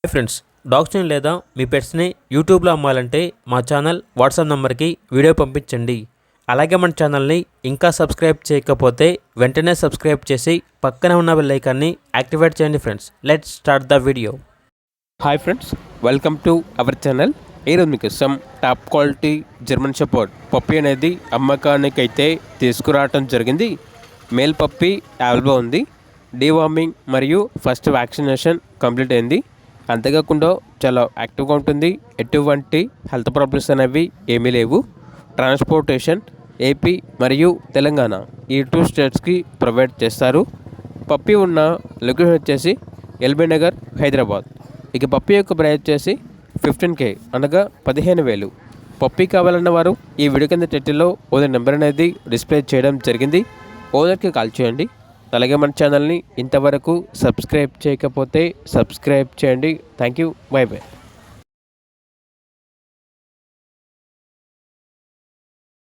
Hi friends, డాగ్స్ని లేదా మీ పెట్స్ని యూట్యూబ్లో అమ్మాలంటే మా ఛానల్ వాట్సాప్ నెంబర్కి వీడియో పంపించండి. అలాగే మన ఛానల్ని ఇంకా సబ్స్క్రైబ్ చేయకపోతే వెంటనే సబ్స్క్రైబ్ చేసి పక్కనే ఉన్న బెల్ ఐకాన్ని యాక్టివేట్ చేయండి. Friends, let's start the video. Hi friends, welcome to our channel. ఈరోజు మీకోసం top quality German shepherd puppy అనేది అమ్మకానికి అయితే తీసుకురావటం జరిగింది. మేల్ పప్పీ అవైలబుల్ ఉంది. డీవార్మింగ్ మరియు ఫస్ట్ వ్యాక్సినేషన్ కంప్లీట్ అయింది. అంతేకాకుండా చాలా యాక్టివ్గా ఉంటుంది. ఎటువంటి హెల్త్ ప్రాబ్లమ్స్ అనేవి ఏమీ లేవు. ట్రాన్స్పోర్టేషన్ ఏపీ మరియు తెలంగాణ ఈ 2 స్టేట్స్కి ప్రొవైడ్ చేస్తారు. పప్పీ ఉన్న లొకేషన్ వచ్చేసి ఎల్బీ నగర్, హైదరాబాద్. ఇక పప్పీ యొక్క ప్రైస్ వచ్చేసి 15K అనగా 15,000. పప్పీ కావాలన్న వారు ఈ వీడియో కింద టైటిల్లో ఓనర్ నెంబర్ అనేది డిస్ప్లే చేయడం జరిగింది. ఓనర్కి కాల్ చేయండి. అలాగే మన ఛానల్ని ఇంతవరకు సబ్స్క్రైబ్ చేయకపోతే సబ్స్క్రైబ్ చేయండి. Thank you. By by.